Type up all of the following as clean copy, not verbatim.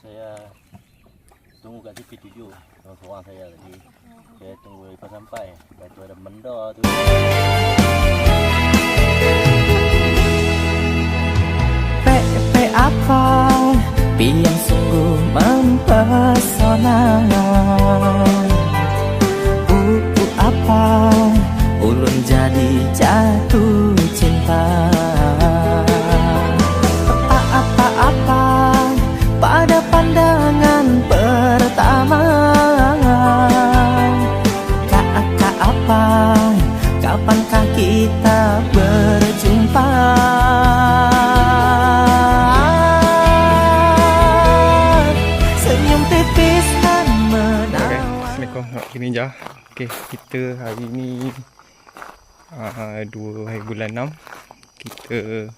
Saya tunggu kat TV7 seorang saya tadi. Saya tunggu lepas sampai. Lepas tu ada benda tu. Pe apa yang sungguh mempesona. Apa ulun jadi jatuh cinta. Apa pada pandangan pertama. Apa kapankah kita berjumpa. Senyum tipis dan menawan. Assalamualaikum, gini je. Okay, kita hari ni 2 hari bulan 6 kita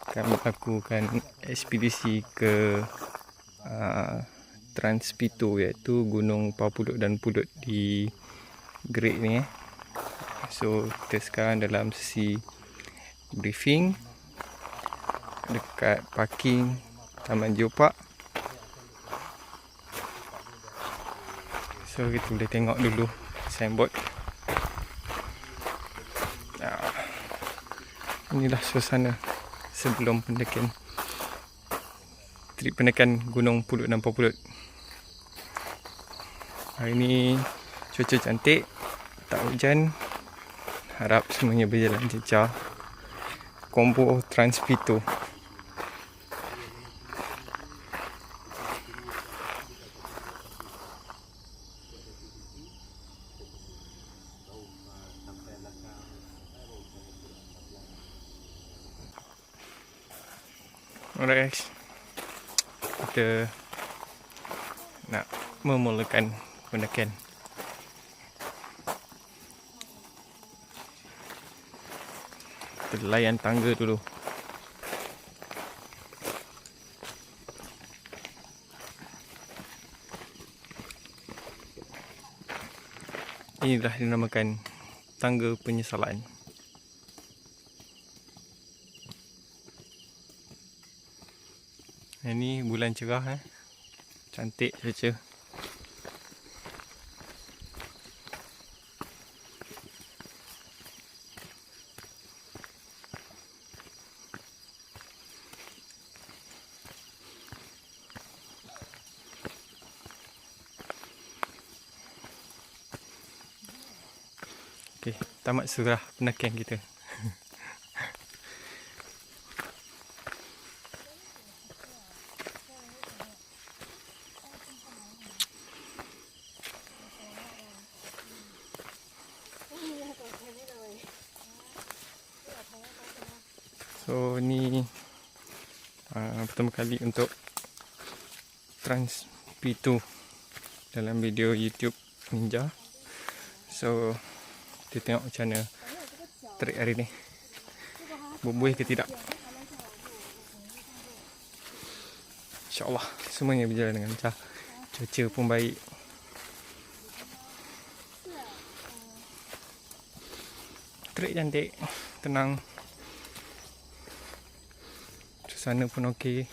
akan melakukan ekspedisi ke Trans Pitu, iaitu Gunung Papuluk dan Pulut di Great ni. So kita sekarang dalam sesi briefing dekat parking Taman Geopark. So kita boleh tengok dulu signboard. Inilah suasana sebelum pendakian, trip pendakian Gunung Pulut dan Pulut. Hari ni cuaca cantik, tak hujan. Harap semuanya berjalan lancar. Combo Trans Pitu. Alright guys, kita nak memulakan pendakian. Kita layan tangga dulu. Inilah dinamakan tangga penyesalan. Ini bulan cerah, cantik cuaca. Okey, tamat surah pendakian kita. So ni pertama kali untuk Trans Pitu dalam video YouTube Ninja. So kita tengok macam mana trek hari ni, berbuih ke tidak. InsyaAllah semuanya berjalan dengan lancar. Cuaca pun baik. Trek cantik, tenang. Suasana pun okey.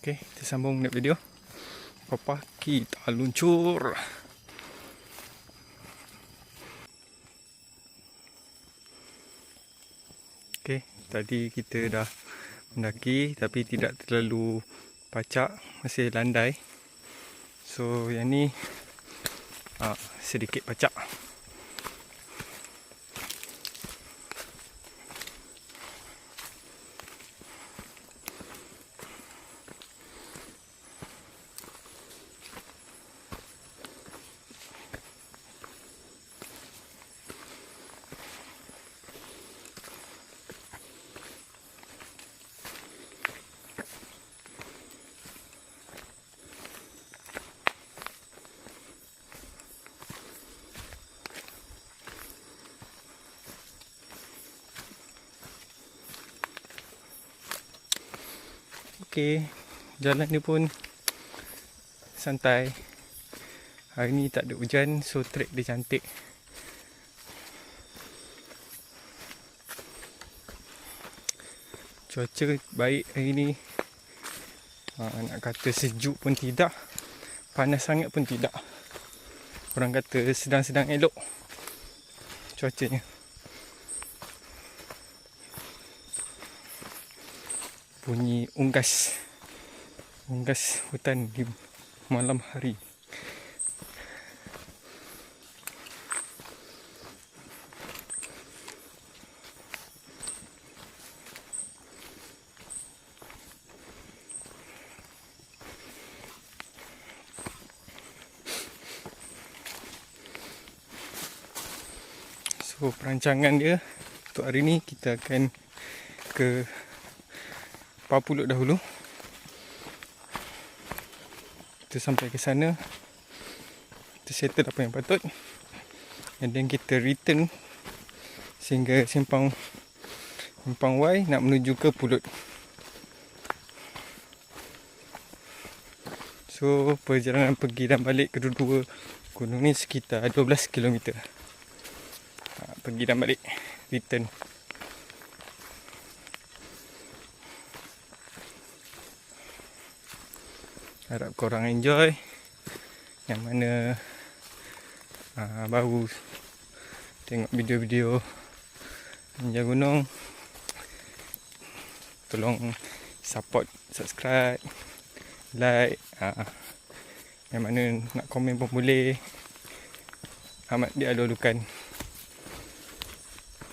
Okay, kita sambung next video. Apa kita luncur. Okay, tadi kita dah mendaki tapi tidak terlalu pacak, masih landai. So yang ni sedikit pacak. okey. Jalan dia pun santai. Hari ni tak ada hujan, so trek dia cantik. Cuaca baik hari ni. Nak kata sejuk pun tidak, panas sangat pun tidak. Orang kata sedang-sedang elok cuacanya. Bunyi unggas hutan di malam hari. So perancangan dia untuk hari ni, kita akan ke Papuluk dahulu. Kita sampai ke sana, kita settle apa yang patut, and then kita return sehingga simpang Y nak menuju ke Pulut. So perjalanan pergi dan balik kedua-dua gunung ni sekitar 12 km. Pergi dan balik, return. Harap korang enjoy. Yang mana baru tengok video-video Ninja Gunung, tolong support, subscribe, like. Yang mana nak komen pun boleh. Amat dialu-alukan.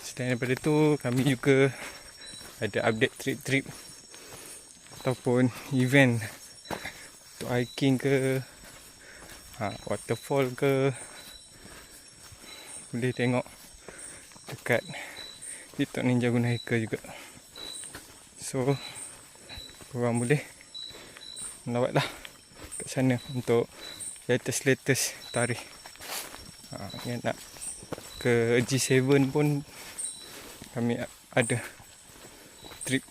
Selain daripada tu, kami juga ada update trip-trip ataupun event untuk hiking ke, waterfall ke. Boleh tengok dekat TikTok Ninja Gunung Hiker juga. So korang boleh melawatlah kat sana untuk latest tarikh. Yang nak ke G7 pun kami ada trip.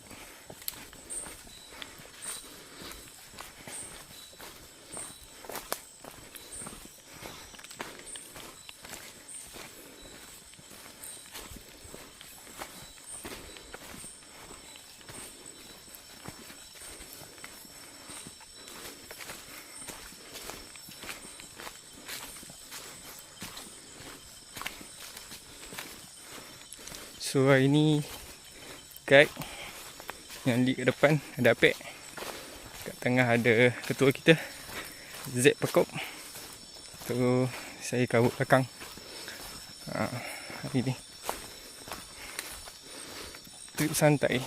So hari ni guide yang lead kat depan ada Apek, kat tengah ada ketua kita Z Pekop, tu saya kawut belakang. Hari ni trip santai.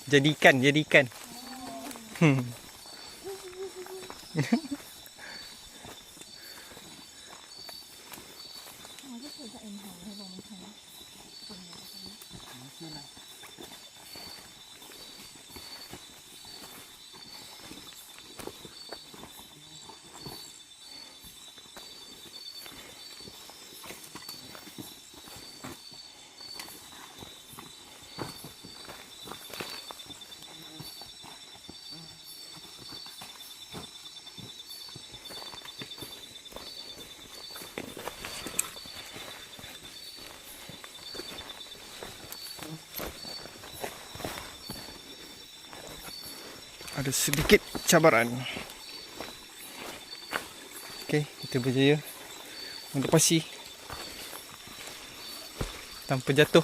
Jadikan. Ada sedikit cabaran. Okey, kita berjaya melepasi tanpa jatuh.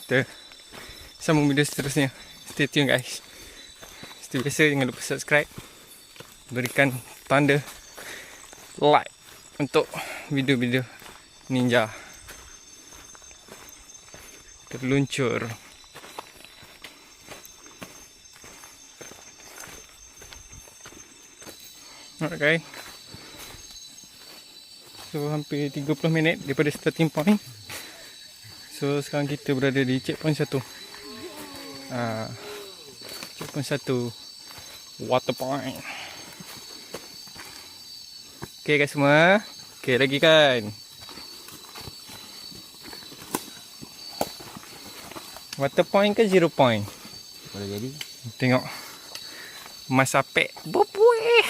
kita sambung video seterusnya. Stay tune guys. Seperti biasa, jangan lupa subscribe, berikan tanda like untuk video-video ninja terluncur. Alright guys, so hampir 30 minit daripada starting point. So sekarang kita berada di checkpoint 1. Checkpoint 1 water point. Okay guys semua, okay lagi kan. Water point ke 0 point? Boleh jadi. Tengok Mas Apek berbuih,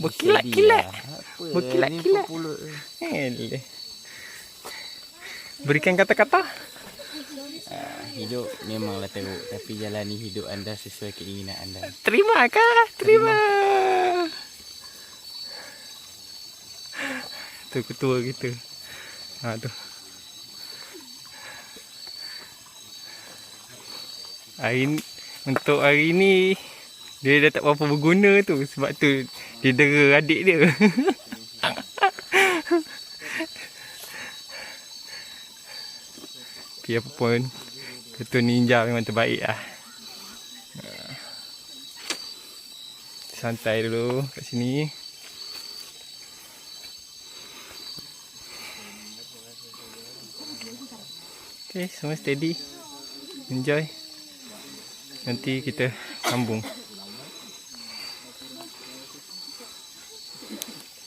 berkilat-kilat, berkilat-kilat. Eleh. Berikan kata-kata. Hidup memanglah teruk, tapi jalani hidup anda sesuai keinginan anda. Terima kah? Terima. Tu ketua kita. Tu. Untuk hari ni dia dah tak berapa berguna tu, sebab tu dia dera adik dia. Tapi apa pun, ketua ninja memang terbaik lah. Santai dulu kat sini. Okay, semua steady. Enjoy. Nanti kita sambung.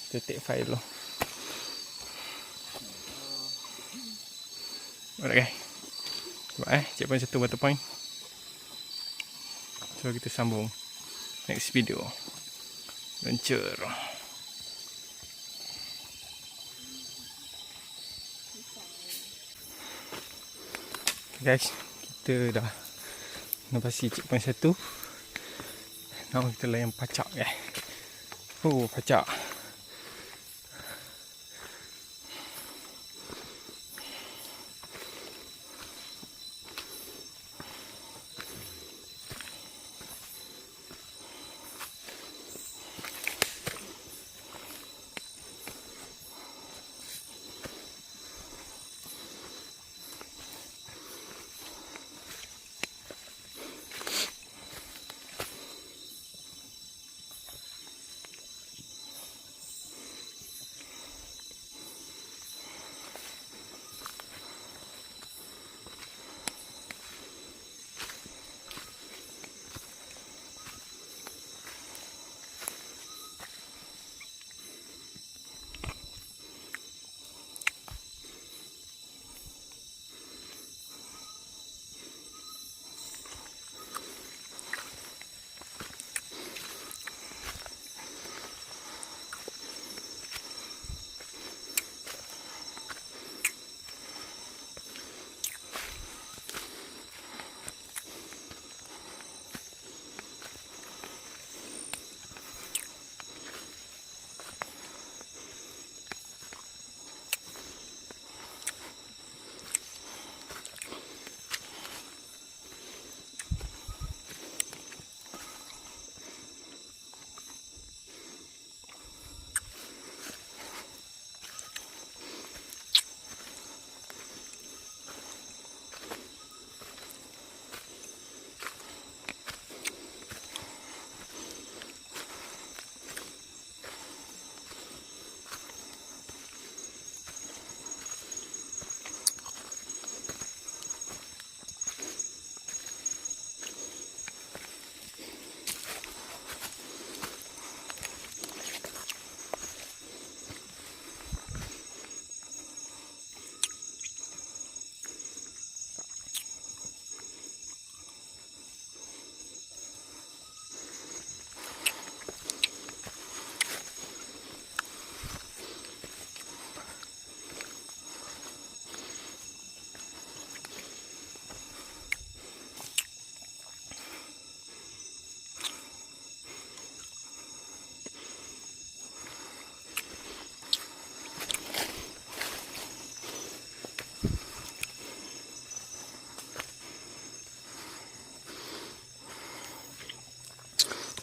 Kita take file dulu. Alright guys. Nampak checkpoint 1 water point. So kita sambung next video. Luncur. Guys, kita dah menepasi checkpoint 1. Now kita layan pacak guys. Oh, pacak.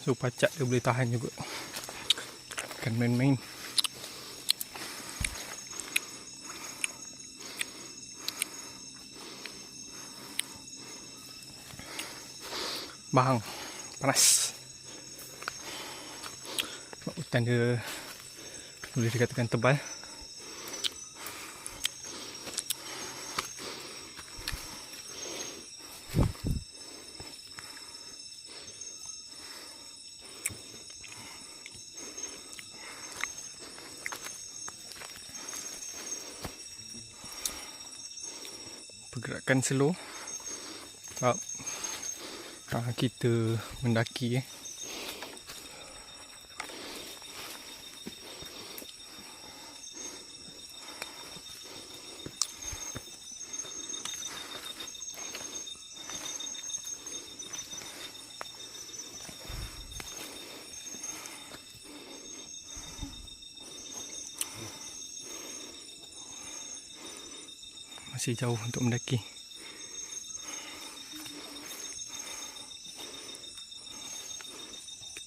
So pacak dia boleh tahan juga. Kan main-main. Bang, panas. Hutan dia boleh dikatakan tebal. Pergerakan slow sebab kita mendaki masih jauh untuk mendaki.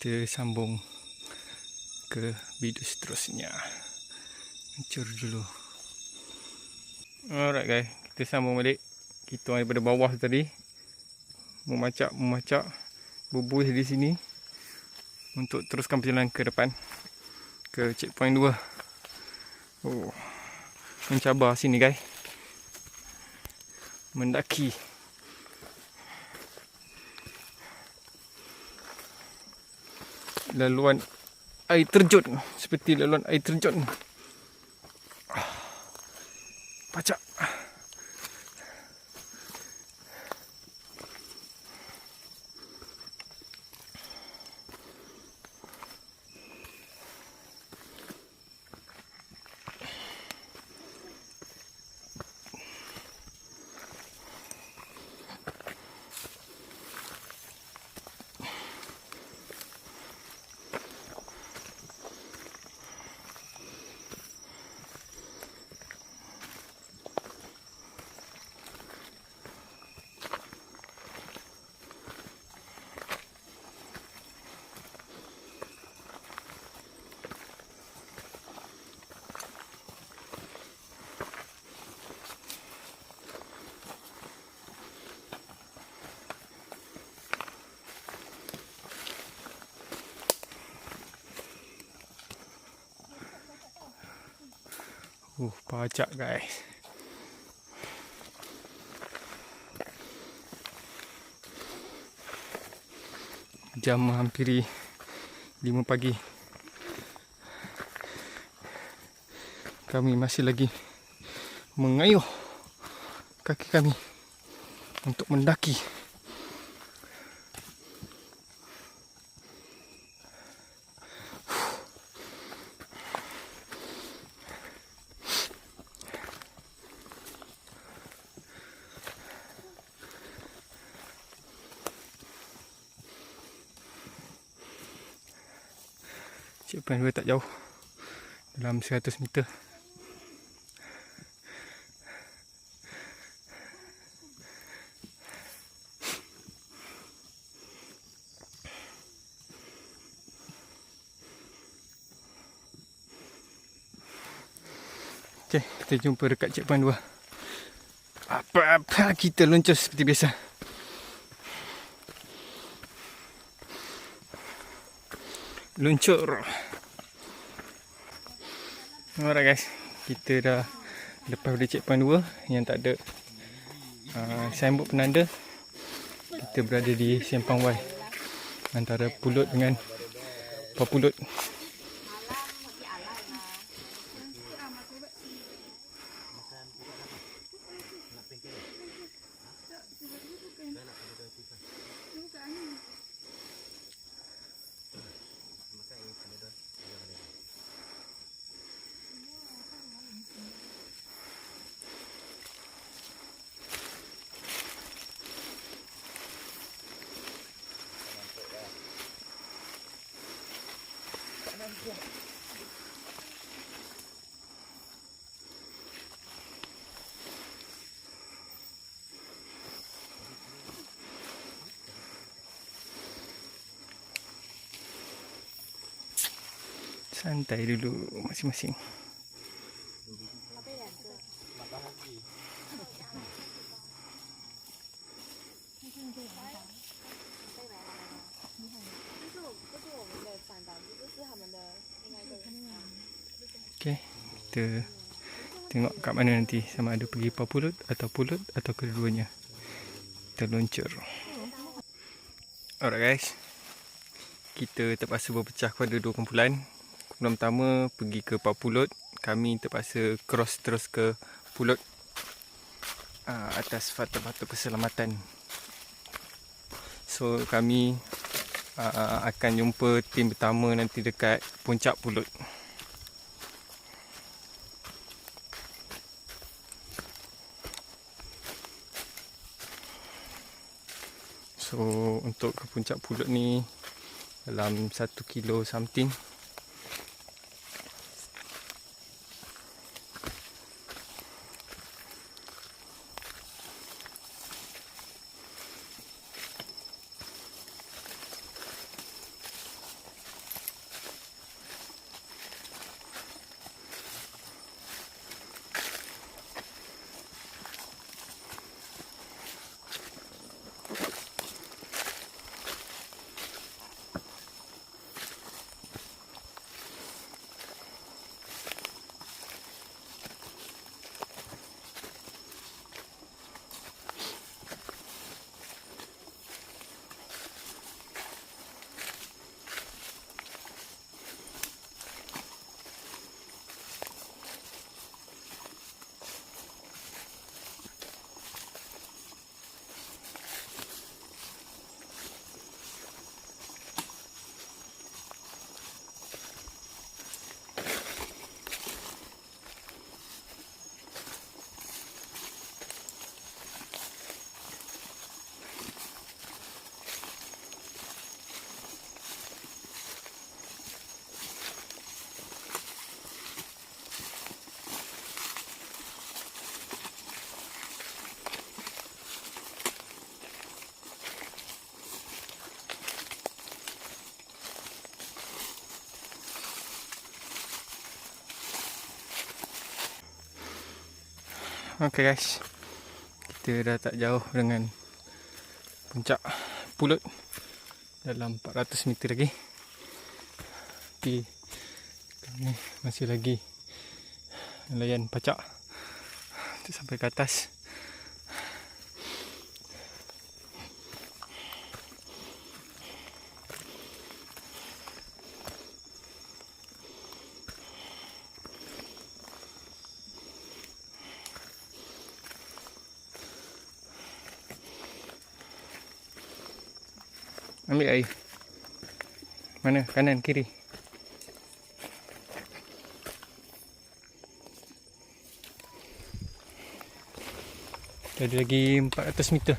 Kita sambung ke video seterusnya. Hancur dulu. Alright guys, kita sambung balik. Kita daripada bawah tadi memacak berbuih di sini untuk teruskan perjalanan ke depan ke checkpoint 2. Oh, mencabar sini guys. Mendaki. Laluan air terjun, seperti laluan air terjun. Pacak. Pacak guys. Jam menghampiri 5 pagi. Kami masih lagi mengayuh kaki kami untuk mendaki. Checkpoint 2 tak jauh, dalam 100 meter. Okay, kita jumpa dekat checkpoint 2. Apa-apa kita luncur seperti biasa. Luncur. Alright guys, kita dah lepas dari checkpoint 2 yang tak ada signboard penanda. Kita berada di Sempang Wai, antara Pulut dengan Papulut. Santai dulu masing-masing. Okay, kita tengok kat mana nanti, sama ada pergi Papulut atau keduanya. Kita luncur. Alright guys, kita terpaksa berpecah kepada 2 kumpulan. Kumpulan pertama pergi ke Papulut, kami terpaksa cross terus ke Pulut atas faktor-faktor keselamatan. So kami akan jumpa tim pertama nanti dekat puncak Pulut. So untuk ke puncak Pulut ni dalam 1 kilo something. Okay guys, kita dah tak jauh dengan puncak Pulut, dalam 400 meter lagi. Tapi kami masih lagi layan pacak untuk sampai ke atas. Ambil air. Mana? Kanan, kiri? Ada lagi 400 meter.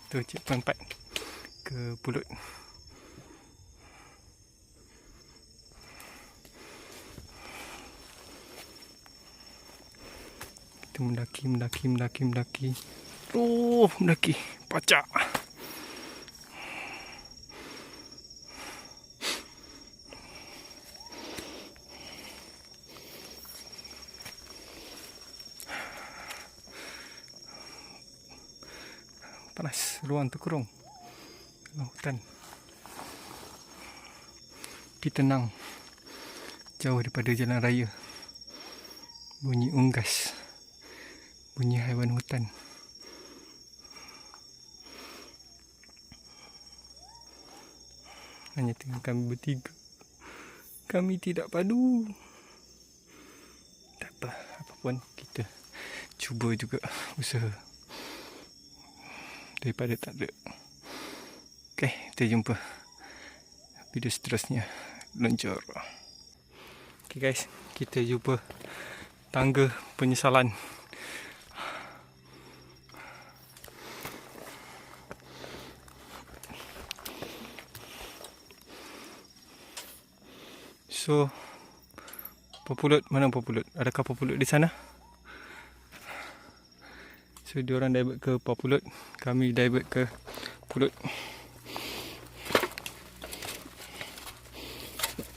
Tu checkpoint 4 ke Pulut. Kita mendaki. Oh, mendaki. Pacak. Panas, ruang terkurung dalam hutan. Tapi tenang, jauh daripada jalan raya. Bunyi unggas, bunyi haiwan hutan. Hanya tinggal kami bertiga. Kami tidak padu. Tak apa, apapun kita cuba juga usaha daripada tak ada. Okay, kita jumpa video seterusnya. Luncur. Okay guys, kita jumpa tangga penyesalan. So, Papulut, mana Papulut? Adakah Papulut di sana? So, diorang divert ke Papulut, kami divert ke Pulut.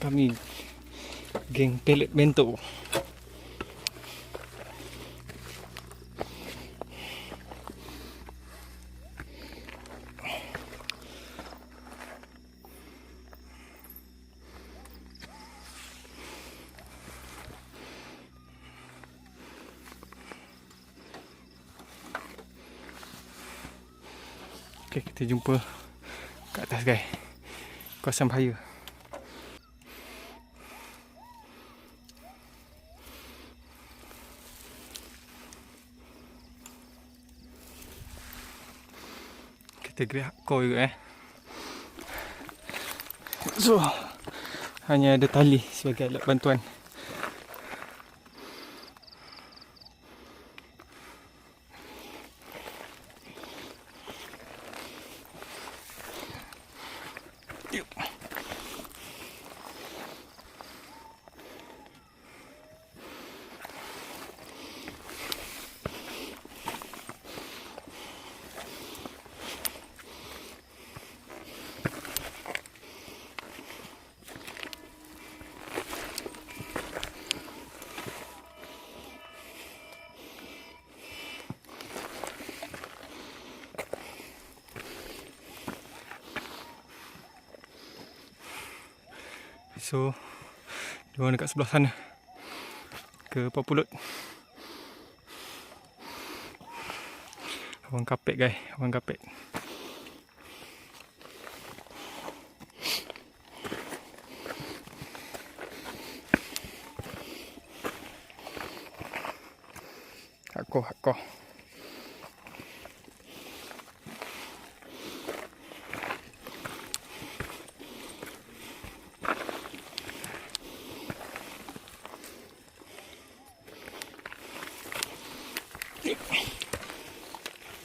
Kami geng pelet bento. Okay, kita jumpa kat atas guys. Kawasan bahaya. Kita gerak hardcore juga So, hanya ada tali sebagai alat bantuan. So, diorang dekat sebelah sana. Ke Papulut. Abang kapet guys, abang kapet. Hardcore.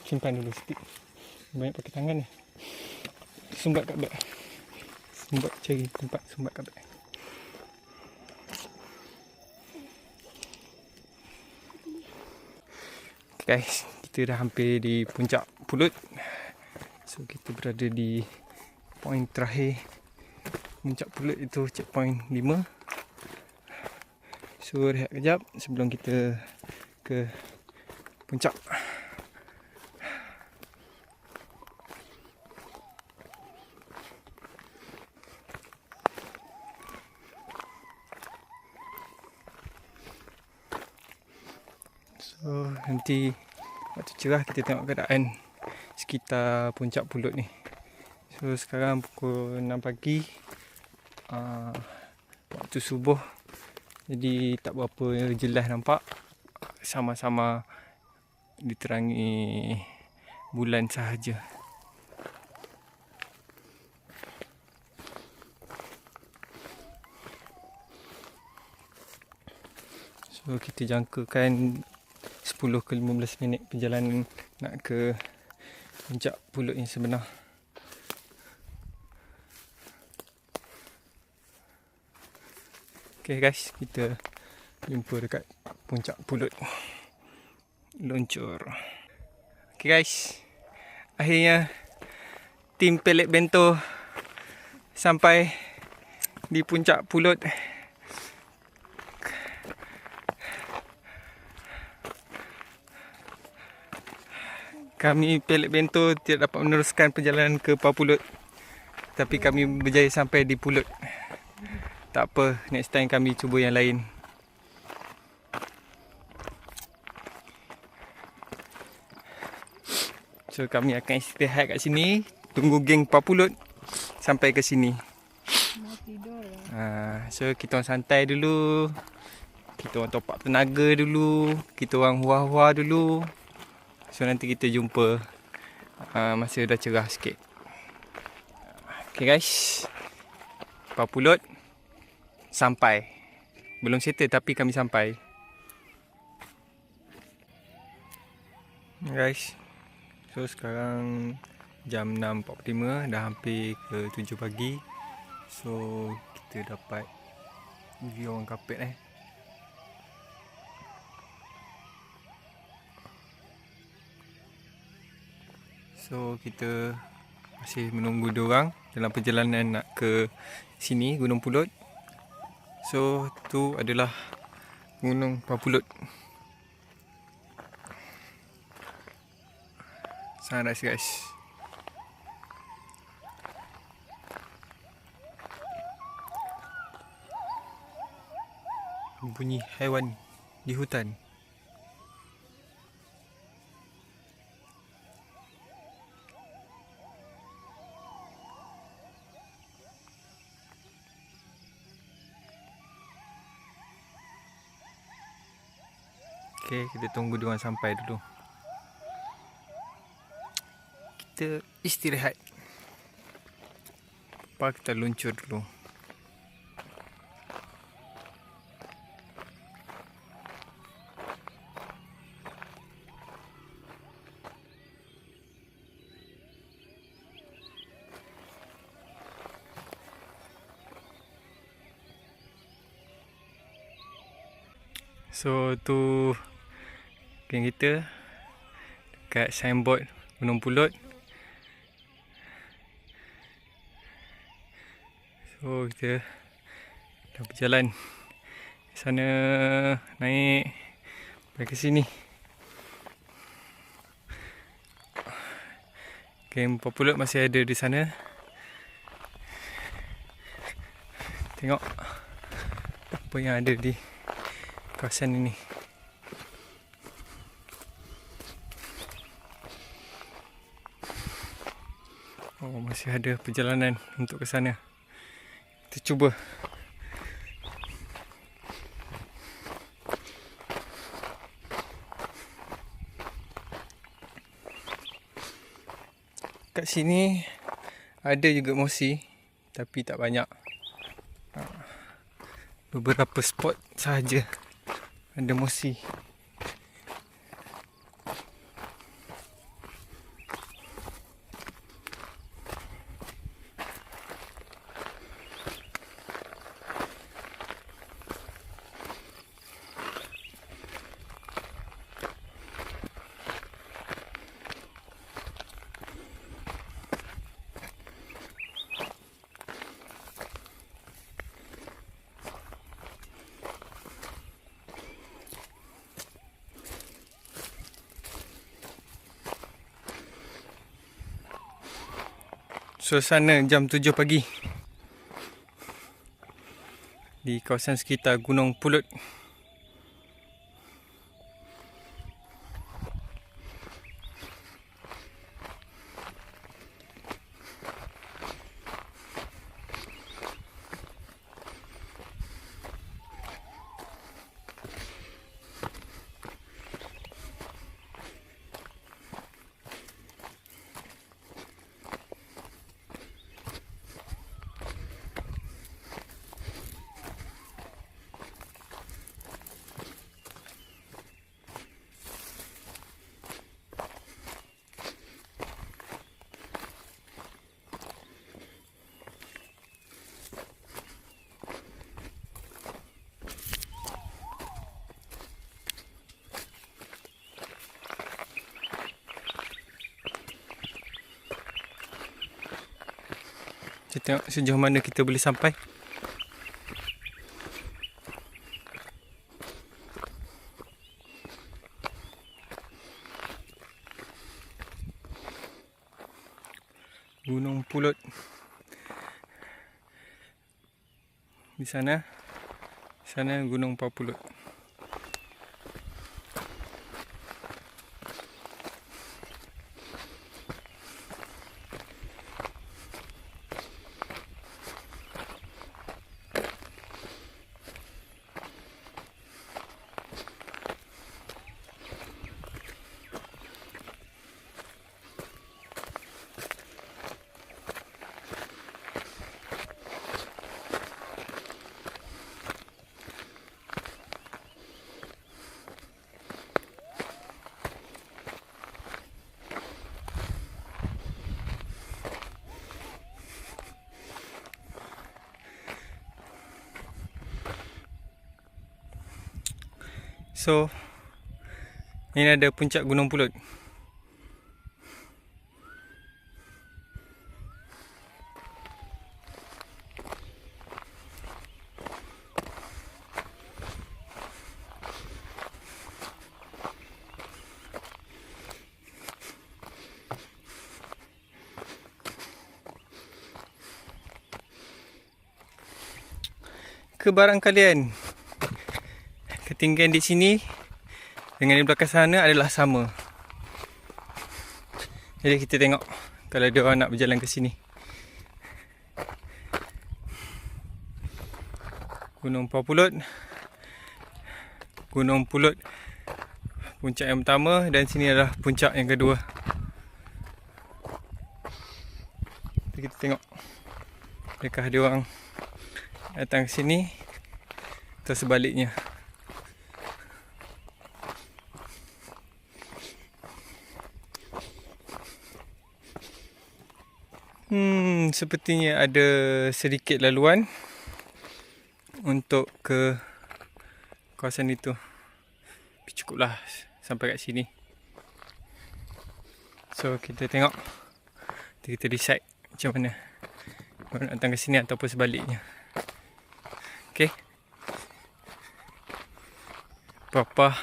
Simpan dulu sikit. Banyak pakai tangan ni. Sumbat kat beg. Sumbat cari tempat sumbat kat beg. Okay guys, kita dah hampir di puncak Pulut. So kita berada di point terakhir puncak Pulut, itu checkpoint 5. So rehat kejap sebelum kita ke puncak. So nanti waktu cerah kita tengok keadaan sekitar puncak Pulut ni. So sekarang pukul 6 pagi, waktu subuh, jadi tak berapa jelas nampak. Sama-sama diterangi bulan sahaja. So kita jangkakan 10 ke 15 minit perjalanan nak ke puncak Pulut yang sebenar. Okay guys, kita jumpa dekat puncak Pulut. Luncur. Okay guys, akhirnya tim pelet bento sampai di puncak Pulut. Kami pelet bento tidak dapat meneruskan perjalanan ke Papulut, tapi kami berjaya sampai di Pulut. Tak apa, next time kami cuba yang lain. So kami akan istirahat kat sini, tunggu geng Papulut sampai ke sini. So kita orang santai dulu, kita orang top up tenaga dulu, kita orang hua-hua dulu. So nanti kita jumpa masa dah cerah sikit. Okay guys, Papulut sampai. Belum settle tapi kami sampai. Guys, so sekarang jam 6.45, dah hampir ke 7 pagi. So kita dapat view orang kapet So kita masih menunggu diorang dalam perjalanan nak ke sini, Gunung Pulut. So tu adalah Gunung Papulut. Sangat nice guys. Bunyi haiwan di hutan. Okay, kita tunggu diorang sampai dulu. Kita istirahat. Lepas kita luncur dulu. So tu geng kita dekat signboard Gunung Pulut. So kita dah berjalan sana, naik sampai ke sini. Geng Papulut masih ada di sana. Tengok apa yang ada di kawasan ini. Oh, masih ada perjalanan untuk ke sana. Kita cuba. Kat sini ada juga mosi, tapi tak banyak. Beberapa spot sahaja ada mosi. Suasana jam 7 pagi di kawasan sekitar Gunung Pulut. Kita tengok sejauh mana kita boleh sampai. Gunung Pulut. Di sana Gunung Papulut. So, ini ada puncak Gunung Pulut. barang kalian. Ketinggian di sini dengan di belakang sana adalah sama. Jadi kita tengok kalau dia orang nak berjalan ke sini. Gunung Pulut. Gunung Pulut puncak yang pertama dan sini adalah puncak yang kedua. Jadi kita tengok adakah dia orang datang ke sini atau sebaliknya. Sepertinya ada sedikit laluan untuk ke kawasan itu. Tapi cukuplah sampai kat sini. So kita tengok, kita decide macam mana nak datang ke sini ataupun sebaliknya. Okay. Apa-apa,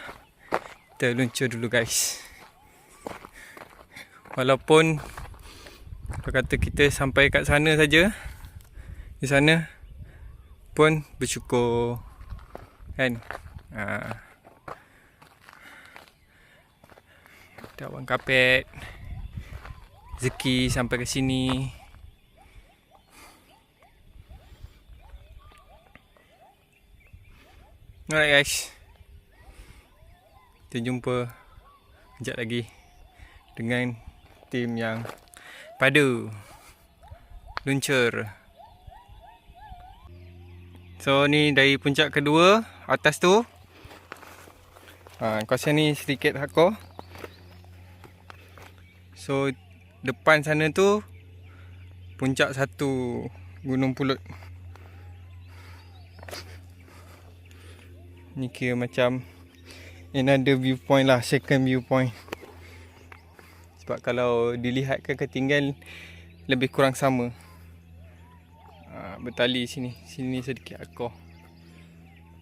kita luncur dulu guys. Walaupun kalau kata kita sampai kat sana saja, di sana pun bersyukur kan. Ada awan kapet, rezeki sampai ke sini. Alright guys, kita jumpa sekejap lagi dengan tim yang padu luncur. So ni dari puncak kedua atas tu. Kawasan ni sedikit hardcore. So depan sana tu puncak satu Gunung Pulut. Ni kira macam another viewpoint lah, second viewpoint. Sebab kalau dilihatkan ketinggian lebih kurang sama. Bertali sini, sini sedikit akor.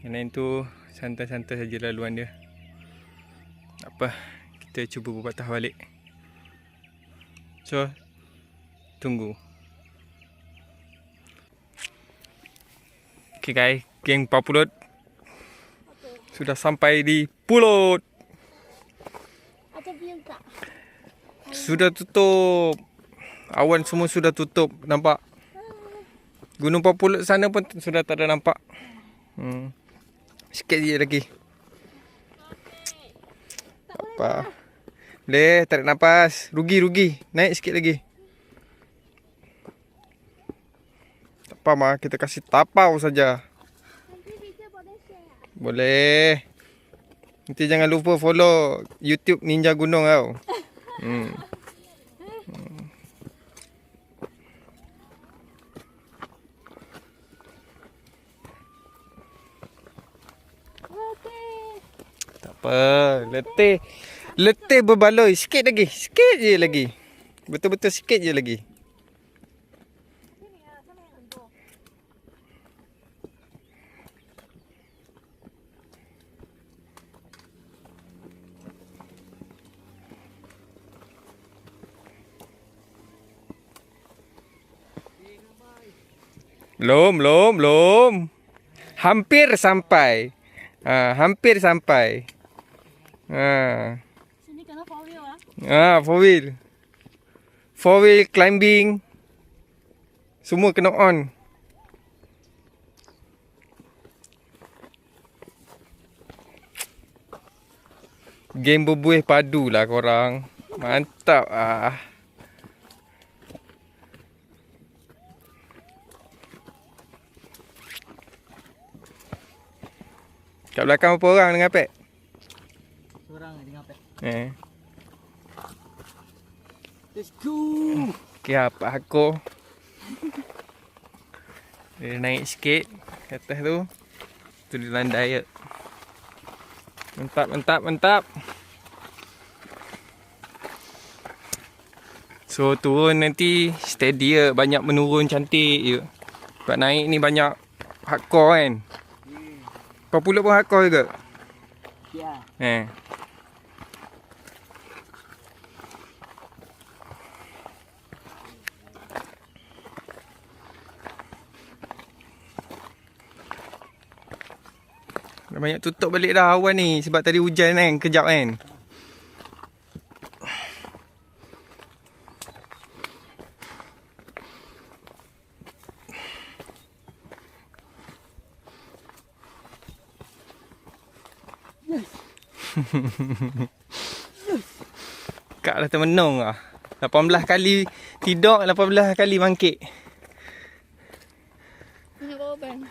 Yang lain tu santai-santai saja laluan dia. Tak apa, kita cuba berpatah balik. So, tunggu. Okay guys, geng Pulut sudah sampai di Pulut. Ada view tak? Sudah tutup. Awan semua sudah tutup. Nampak? Gunung Pulut sana pun sudah tak ada nampak. Sikit je lagi. Tak apa. Boleh, tarik nafas. Rugi. Naik sikit lagi. Tak apa mah, kita kasih tapau saja. Nanti video boleh share tak? Boleh. Nanti jangan lupa follow YouTube Ninja Gunung tau. Tak apa, letih berbaloi. Sikit je lagi. Betul-betul sikit je lagi. Belum. Hampir sampai. Hampir sampai. Sini kena 4 wheel 4 wheel climbing. Semua kena on. Game berbuih padu lah korang. Mantap ah. Kat belakang berapa orang dengan Pek? Seorang dengan Pek. Let's go. Okay, apa aku? Dia naik sikit ke atas tu. Tu dia landai. Mantap. So turun nanti steady je. Banyak menurun cantik je. Sebab naik ni banyak hardcore kan. Pulut pun hardcore juga. Ya. banyak tutup balik dah awan ni. Sebab tadi hujan kan. Kejap kan. Kak dah termenung lah. 18 kali tidur, 18 kali bangkit. Ini apa bang?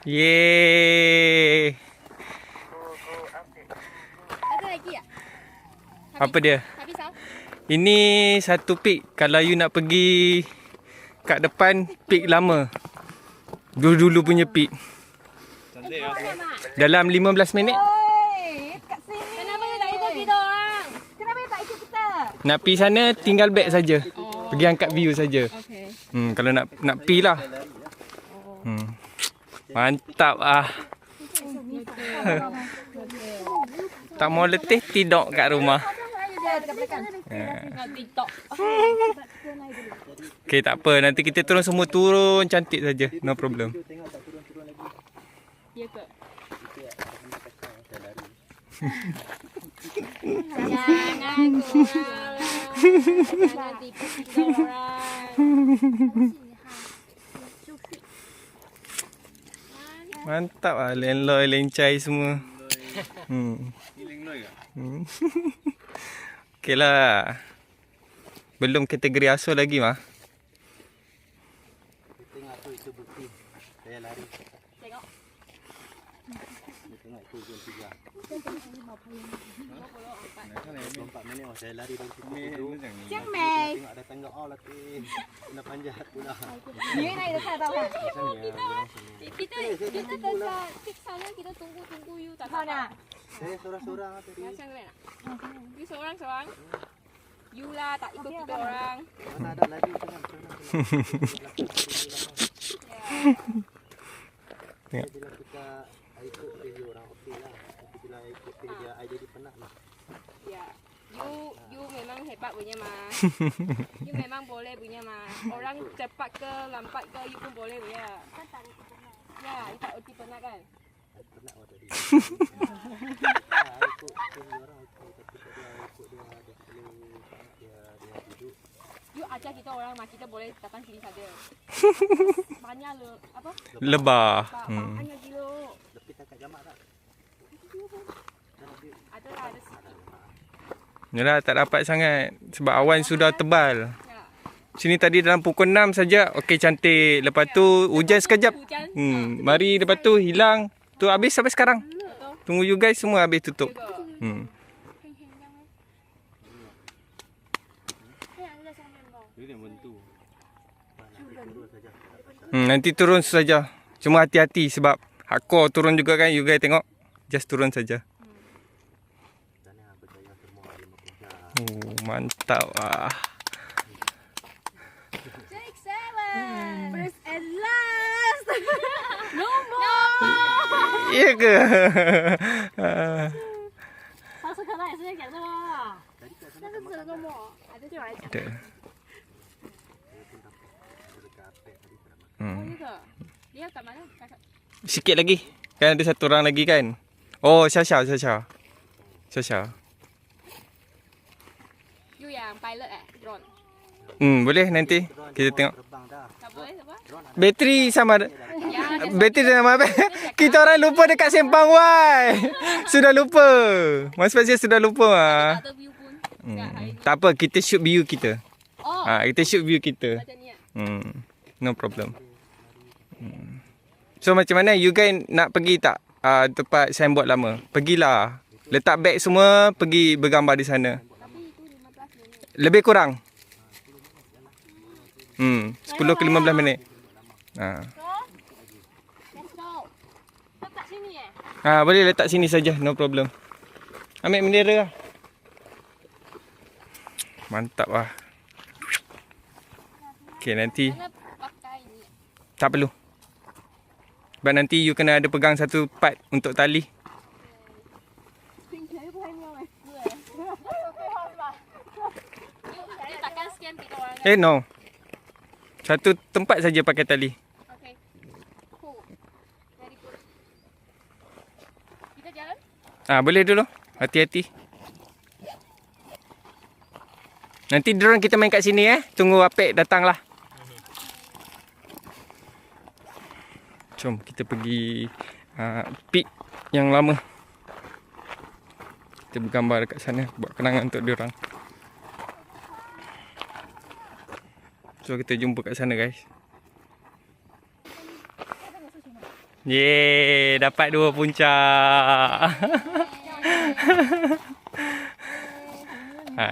Yeay. Ada lagi tak? Apa dia? Habis tau? Ini satu pik. Kalau you nak pergi kat depan, pik lama. Dulu-dulu punya pik. Dalam 15 minit. Kenapa you tak ikut kita orang? Kenapa you tak ikut kita? Nak pergi sana, tinggal beg saja. Pergi angkat view saja. Okay. Kalau nak pergi lah. Mantap ah. Tak mau letih, tidur kat rumah. Nak TikTok. Okay, tak apa. Nanti kita semua turun cantik saja. No problem. Ya ke? Jangan korang. Jangan tipu kita orang. Mantap lah. Lenloy, lencai semua. Okay lah. Belum kategori asuh lagi mah. Tengok tu, itu bukti. Saya lari. Tengok. Tengok tu jam 3. 24 minit saya lari dari situ. Chiang Mai. Tengok ada tangga all latih. Kena panjat pula. Ni naik dekat tau kan? Kita dekat fix sana, kita tunggu you tak tahu nak. Saya seorang-seorang tadi. Macam mana nak? You seorang-seorang. You lah tak ikut kita orang. Mana ada lagi tengok. Tengok. Bila kita ikut dia orang okey lah. Tapi bila ikut dia jadi penat lah. Ya. You memang hebat punya mah. You memang boleh punya mah. Orang cepat ke lambat ke you pun boleh punya. Ya, you tak reti penat kan? Penat awak tadi. Ikut dia orang okey. Tapi dia ikut dia perlu dia duduk. You ajar kita orang mah, kita boleh datang sini saja. Banyak le, apa? Lebah. Banyak gila. Lebih tak kat jamak tak? Ada lah, ada sikit. Yalah, tak dapat sangat. Sebab awan sudah tebal. Ya. Sini tadi dalam pukul 6 saja. Okey, cantik. Lepas tu hujan sekejap. Hujan. Mari lepas tu hilang. Tu habis sampai sekarang. Tunggu you guys semua habis tutup. Nanti turun saja. Cuma hati-hati sebab hardcore turun juga kan. You guys tengok. Just turun saja. Mantap ah. Take 7. First and last. No more. Ya ke? 上次看到也是在讲什么？那个是什么？还是对我来讲？ Ada. Oh, ya ke? Dia kat mana? Kakak. Sikit lagi. Kan ada satu orang lagi kan. Oh, Syasha. You yang pilot drone. Boleh nanti kita tengok. Tak boleh apa? Bateri sama ada. Ya, Bateri sama apa? Kita orang lupa dekat Sempang wai. Sudah lupa. Mas Fazil sudah lupa ah. tak ada view pun. Tak apa, kita shoot view kita. Oh, Kita shoot view kita. macam ni. No problem. So macam mana you guys nak pergi tak tempat signboard lama? Pergilah. Letak beg semua, pergi bergambar di sana. Lebih kurang. 10 ke 15 minit. Let's go. Letak sini Boleh letak sini saja, no problem. Ambil bendera lah. Mantap lah. Okay, nanti Kena pakai ni. tak perlu. Sebab nanti you kena ada pegang satu part untuk tali. Dia takkan scan kita orang. No. Satu tempat saja pakai tali. Okay. Cool. Very good. Kita jalan? Boleh dulu. Hati-hati. Nanti drone kita main kat sini Tunggu Apek datang lah. Jom kita pergi peak yang lama. Kita bergambar dekat sana. Buat kenangan untuk diorang. So kita jumpa kat sana guys. Yeay, dapat 2 puncak.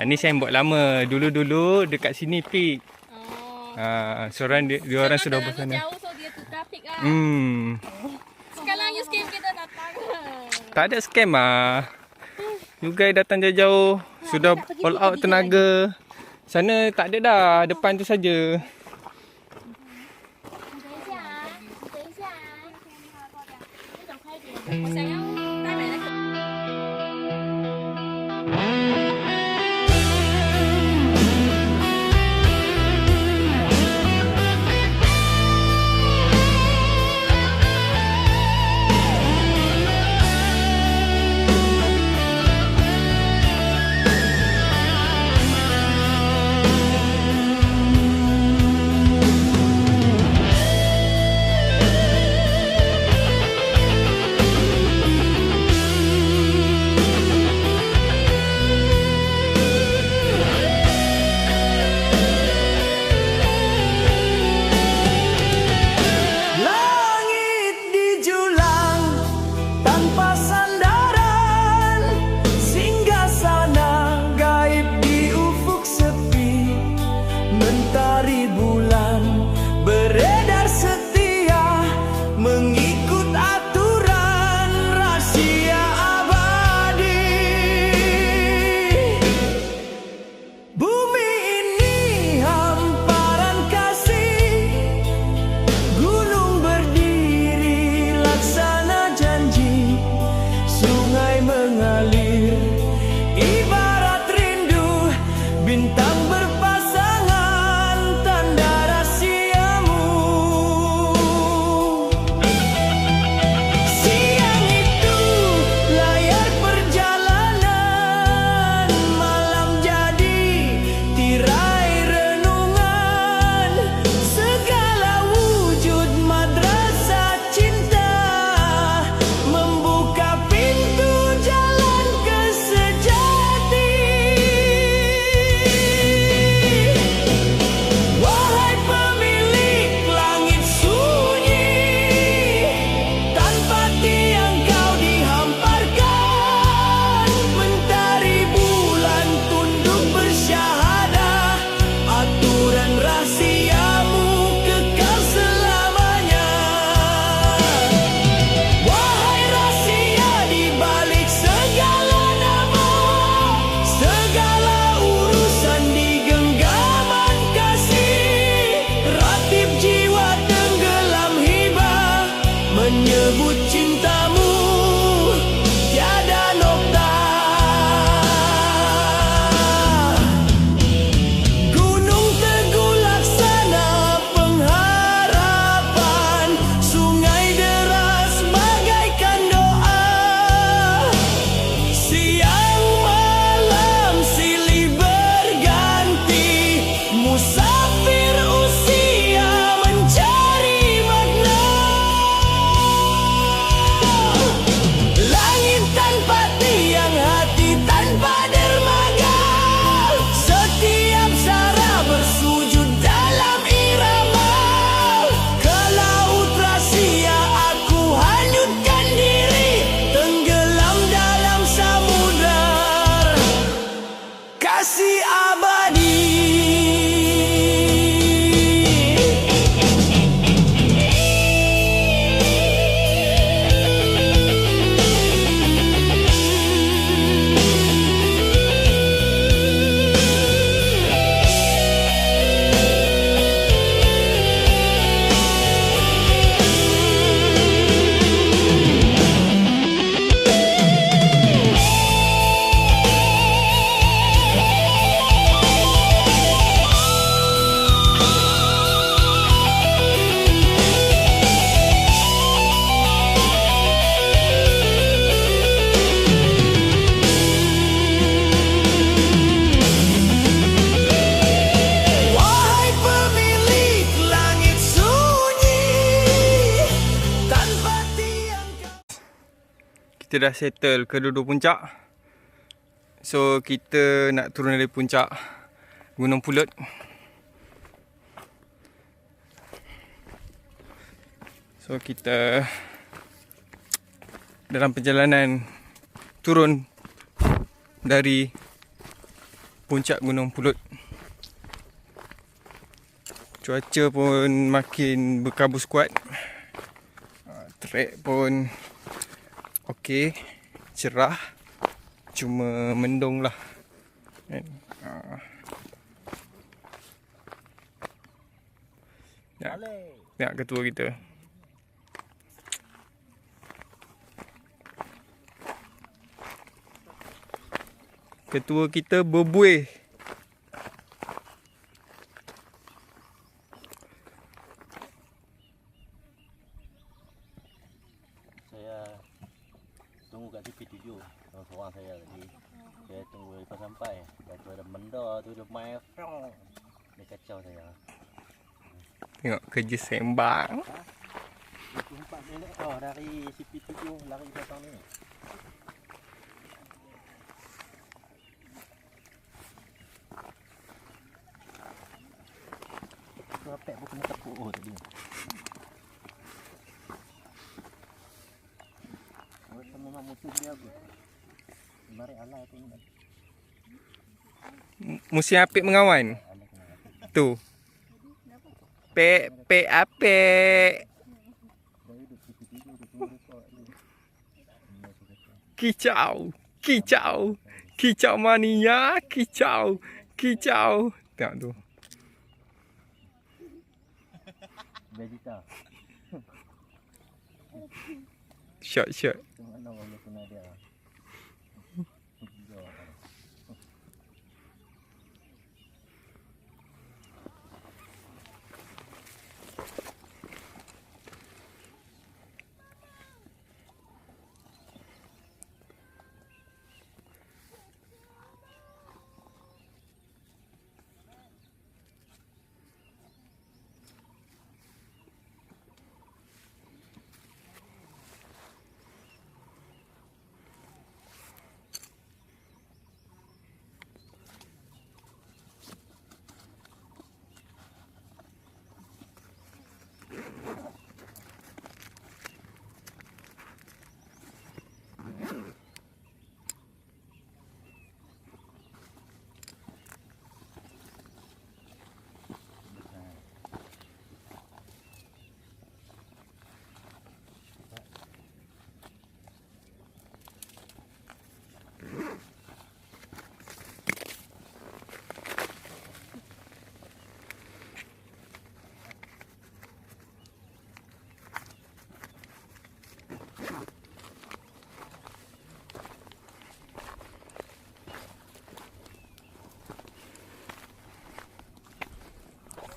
Ni signboard lama. Dulu-dulu dekat sini peak. Seorang dia orang sudah bersana. Jauh so dia tukar pick lah. Sekarang you scam kita datang. Tak ada scam You guys datang jauh-jauh. Sudah all out tenaga. Sana tak ada dah. Depan tu saja. kita dah settle kedua-dua puncak. So kita nak turun dari puncak Gunung Pulut. So kita dalam perjalanan turun dari puncak Gunung Pulut. Cuaca pun makin berkabus kuat. Trek pun okey, cerah. Cuma mendung lah. Tengok ketua kita. Ketua kita berbuih. Saya tunggu kat tepi tu seorang saya tadi. Saya tunggu lepas sampai. Lepas tu ada benda tu dia main frong. Dia kacau saya. Tengok kerja sembang. 24 minit dari CP7 lari ke belakang ni. Rapek pun kena tepuk tadi. Kita memang musuh dia apa? Mari alai tu ingat. Musim apik mengawan. Tu. Pek apik. Kicau. Kicau mania. Kicau. Tengok tu. Vegeta. Shot. Mana orang kena dia.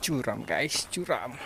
Curam guys, curam.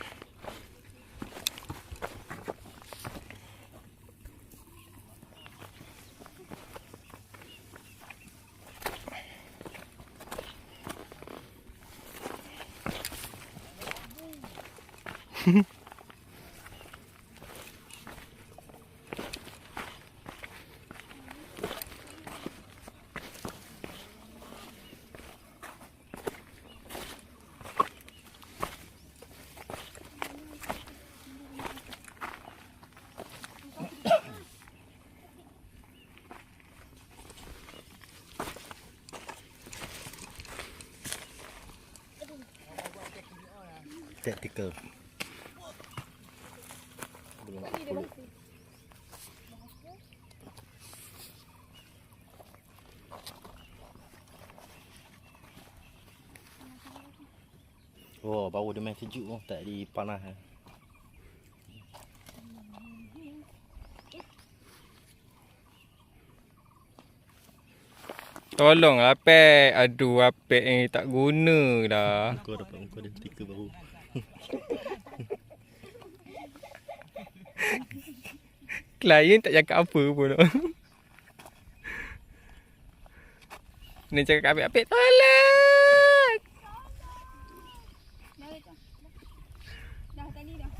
Tactical. Oh, bau dia main sejuk tu, tak di panas. Tolong Apek. Aduh Apek ni tak guna dah. Kau dapat muka dia stiker baru. Klien tak cakap apa pun. Ni cakap Apek, tolong. Dah tadi dah.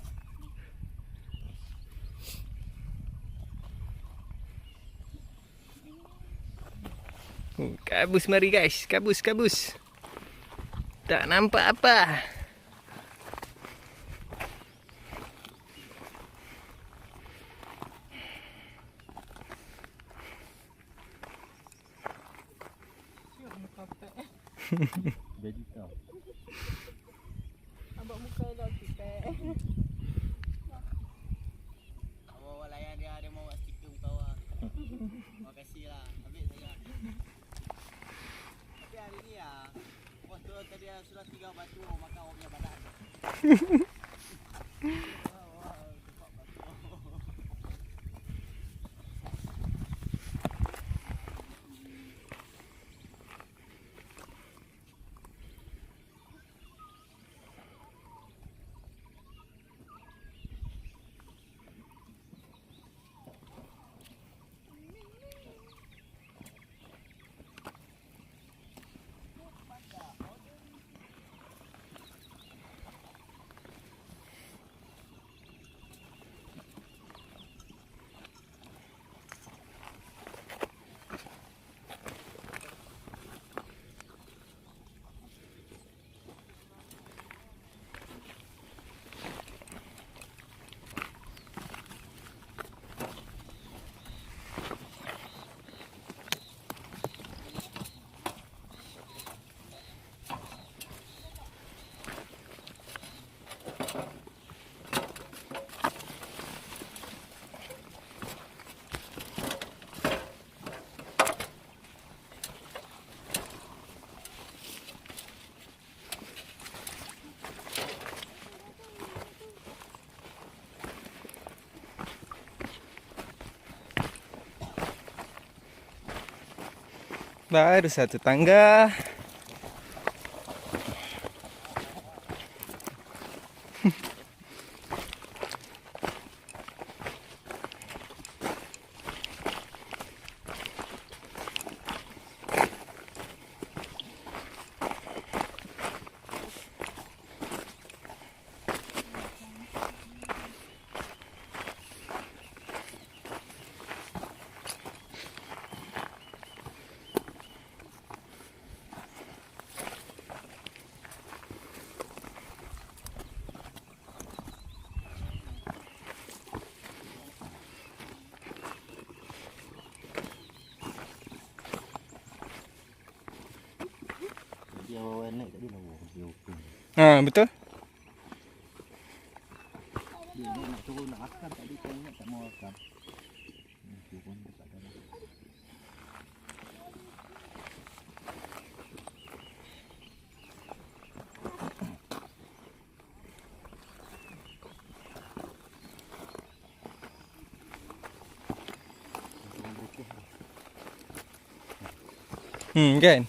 Kabus mari guys. Kabus. Tak nampak apa. Jadi tau. Abang muka dah kita. Awak layan dia mau buat stiker muka awak. Terima kasih lah. Ambil saya. Tapi hari ni ya, bos tu tadi sudah 3 batu makan awak punya badan. Baru satu tangga. Dia awal naik tadi lawa. Dia open. Ha, betul. Dia nak turun nak akam tadi kau ingat tak mau akam. Turun dekat dalam. Kan?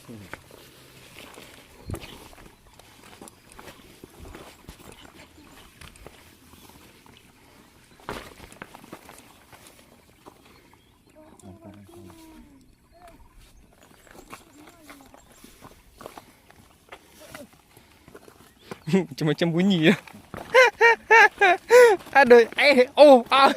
Macam-macam bunyi lah. Aduh, ah.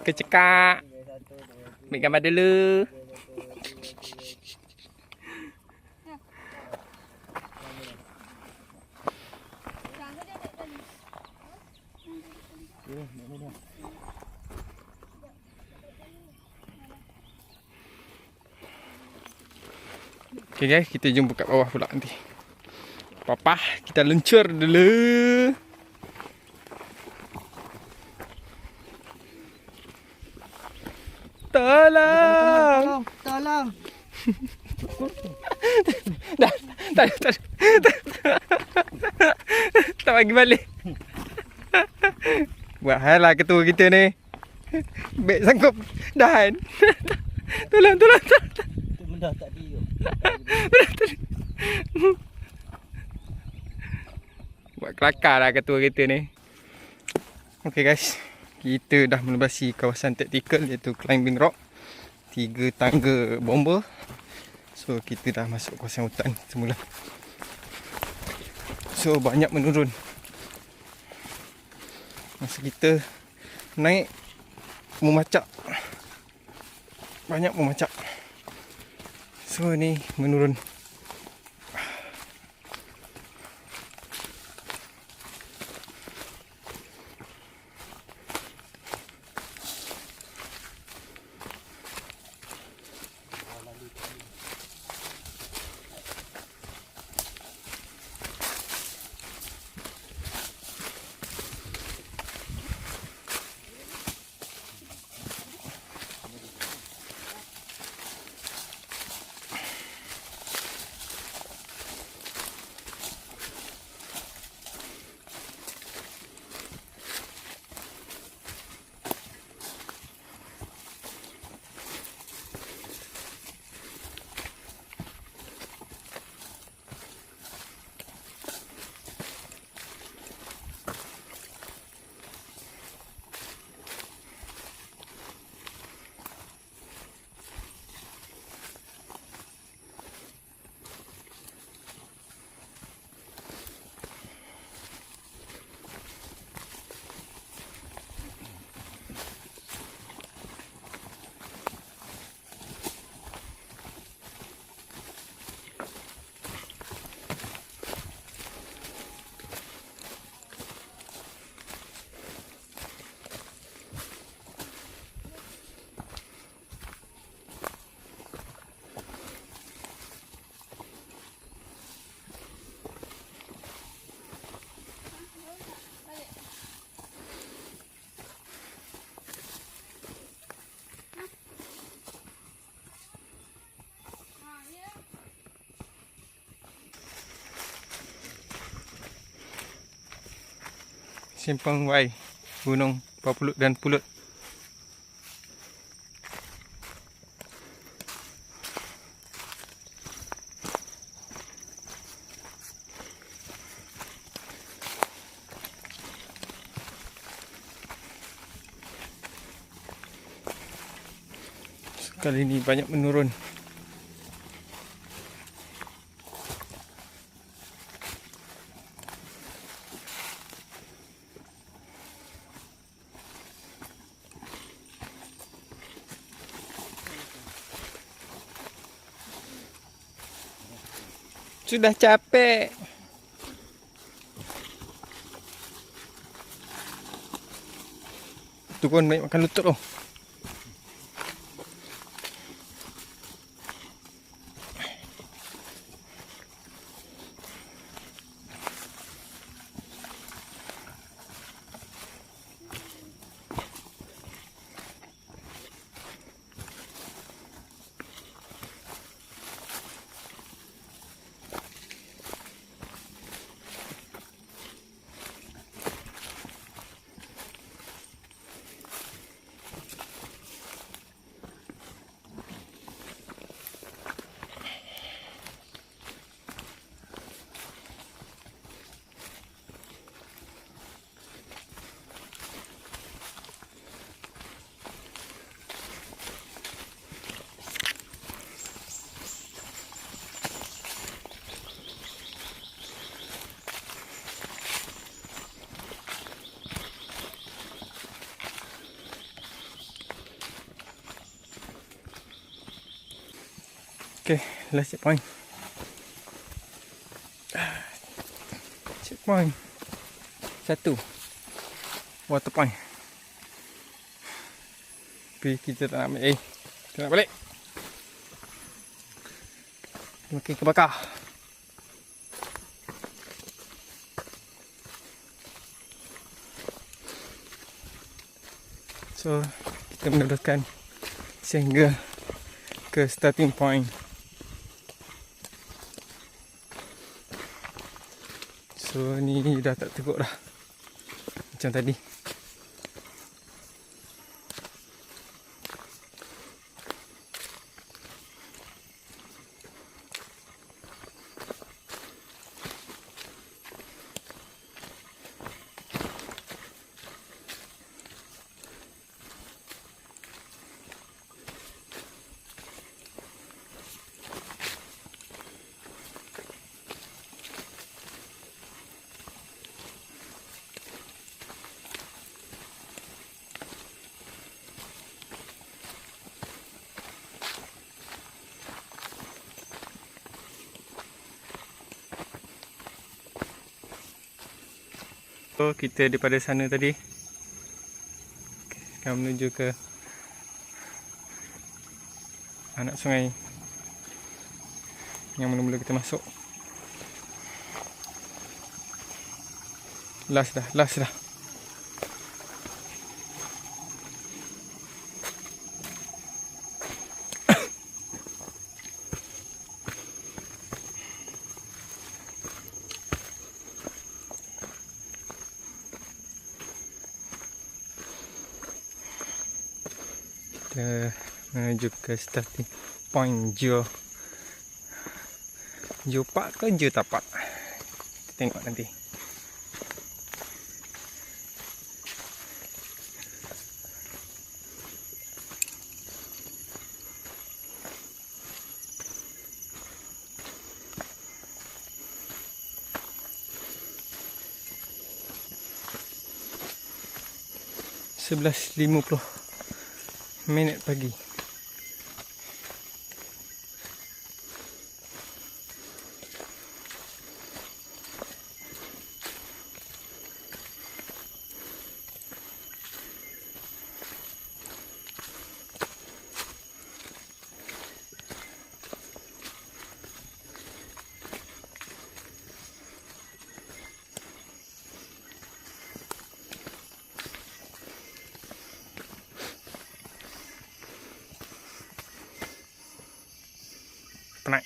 Kecekak. Ambil gambar dulu. Okay guys, kita jumpa kat bawah pula nanti. Papa, kita luncur dulu. Tolong. Dah. Tak bagi balik. Buat hal lah ketua kita ni. Beg sanggup dahan. Tolong. Itu mendah tak dia. Buat kelakar lah ketua kita ni. Okay guys, kita dah melebasi kawasan taktikal iaitu climbing rock, 3 tangga bomba. So kita dah masuk kawasan hutan semula. So banyak menurun. Masa kita naik memacak, banyak memacak. So ni menurun. Simpang Wai, Gunung Papulut dan Pulut. Kali ini banyak menurun. Sudah capek. Tu pun banyak makan lutut tu. Okay, last checkpoint. Checkpoint 1, water point. Tapi kita tak nak ambil air, kita nak balik. Makin kebakar. So kita meneruskan sehingga ke starting point. So ni dah tak teguk dah macam tadi. So kita daripada sana tadi akan menuju ke anak sungai yang mula-mula kita masuk. Last dah. kita menuju ke starting point Geopark ke Geotapak, kita tengok nanti. .50 pagi. Penat.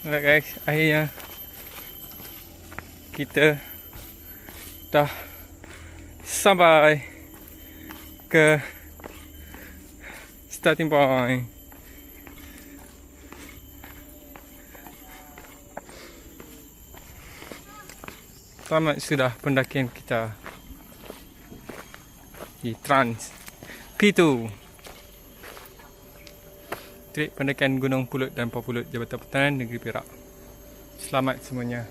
Alright guys, akhirnya kita dah sampai ke starting point. Tamat sudah pendakian kita di Trans P2. Trip pendakian Gunung Pulut dan Pulau Pulut, Jabatan Pertahanan Negeri Perak. Selamat semuanya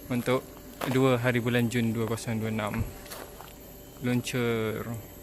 untuk 2 hari bulan Jun 2026. Luncur.